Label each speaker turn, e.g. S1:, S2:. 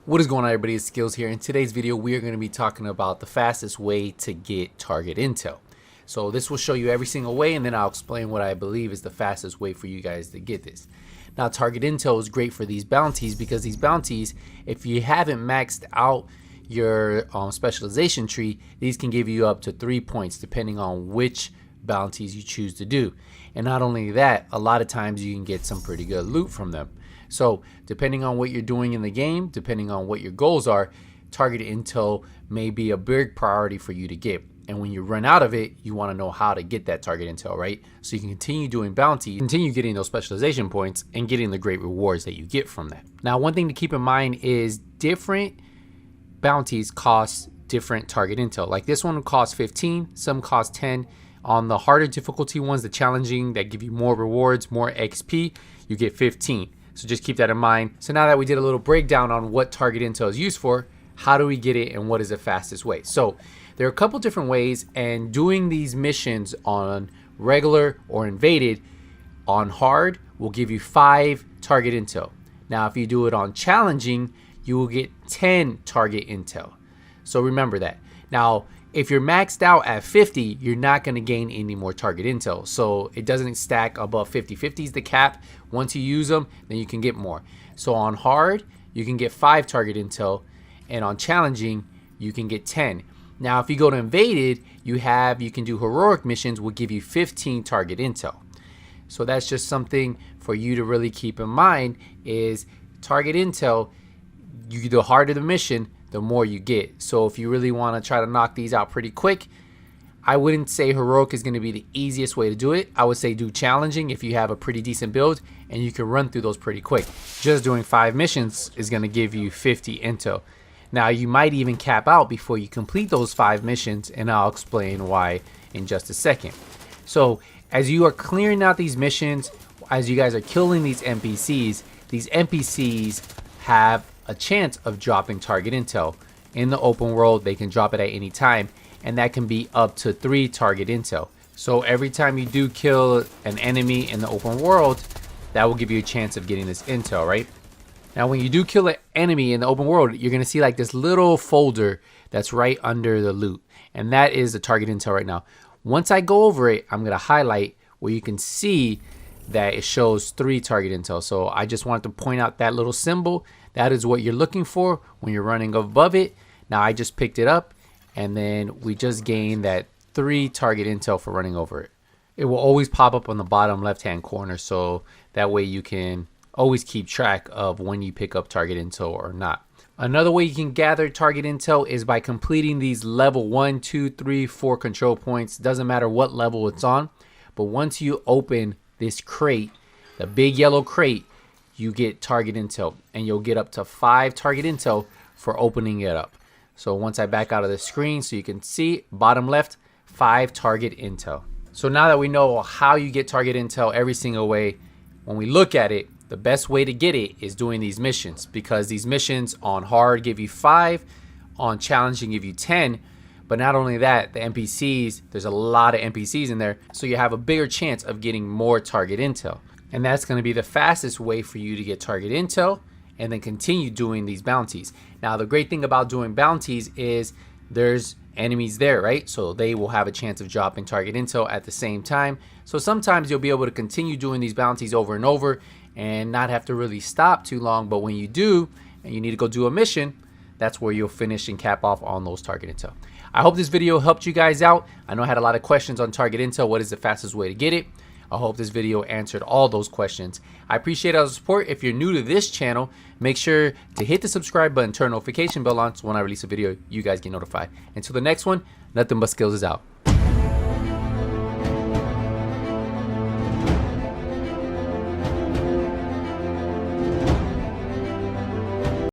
S1: What is going on, everybody? It's Skills here. In today's video, we are going to be talking about the fastest way to get target intel. So this will show you every single way, and then I'll explain what I believe is the fastest way for you guys to get this. Now, target intel is great for these bounties because these bounties, if you haven't maxed out your specialization tree, these can give you up to 3 points depending on which bounties you choose to do. And not only that, a lot of times you can get some pretty good loot from them. So depending on what you're doing in the game, depending on what your goals are, target intel may be a big priority for you to get. And when you run out of it, you want to know how to get that target intel, right? So you can continue doing bounty, continue getting those specialization points, and getting the great rewards that you get from that. Now, one thing to keep in mind is different bounties cost different target intel. Like this one costs 15, some cost 10. On the harder difficulty ones, the challenging that give you more rewards, more XP, you get 15. So just keep that in mind. So now that we did a little breakdown on what target intel is used for, how do we get it and what is the fastest way? So there are a couple different ways, and doing these missions on regular or invaded on hard will give you 5 target intel. Now if you do it on challenging, you will get 10 target intel. So remember that. Now if you're maxed out at 50, you're not going to gain any more target intel. So it doesn't stack above 50. 50 is the cap. Once you use them, then you can get more. So on hard, you can get 5 target intel, and on challenging, you can get 10. Now, if you go to invaded, you can do heroic missions, will give you 15 target intel. So that's just something for you to really keep in mind is target intel. The harder the mission, the more you get. So if you really want to try to knock these out pretty quick, I wouldn't say heroic is going to be the easiest way to do it. I would say do challenging if you have a pretty decent build and you can run through those pretty quick. Just doing 5 missions is going to give you 50 intel. Now you might even cap out before you complete those 5 missions, and I'll explain why in just a second. So as you are clearing out these missions, as you guys are killing these NPCs have a chance of dropping target intel. In the open world, they can drop it at any time, and that can be up to 3 target intel. So every time you do kill an enemy in the open world, that will give you a chance of getting this intel, right? Now when you do kill an enemy in the open world, you're gonna see like this little folder that's right under the loot, and that is the target intel right now. Once I go over it, I'm gonna highlight where you can see that it shows 3 target intel. So I just wanted to point out that little symbol. That is what you're looking for when you're running above it. Now I just picked it up, and then we just gained that 3 target intel for running over it. It will always pop up on the bottom left hand corner, so that way you can always keep track of when you pick up target intel or not. Another way you can gather target intel is by completing these level 1, 2, 3, 4 control points. Doesn't matter what level it's on, but once you open this crate, the big yellow crate, you get target intel, and you'll get up to 5 target intel for opening it up. So once I back out of the screen so you can see, bottom left, 5 target intel. So now that we know how you get target intel every single way, when we look at it, the best way to get it is doing these missions, because these missions on hard give you 5, on challenging give you 10. But not only that, the NPCs, there's a lot of NPCs in there, so you have a bigger chance of getting more target intel. And that's going to be the fastest way for you to get target intel and then continue doing these bounties. Now, the great thing about doing bounties is there's enemies there, right? So they will have a chance of dropping target intel at the same time. So sometimes you'll be able to continue doing these bounties over and over and not have to really stop too long. But when you do, and you need to go do a mission, that's where you'll finish and cap off on those target intel. I hope this video helped you guys out. I know I had a lot of questions on target intel. What is the fastest way to get it? I hope this video answered all those questions. I appreciate all the support. If you're new to this channel, make sure to hit the subscribe button, turn notification bell on, so when I release a video, you guys get notified. Until the next one, nothing but skills is out.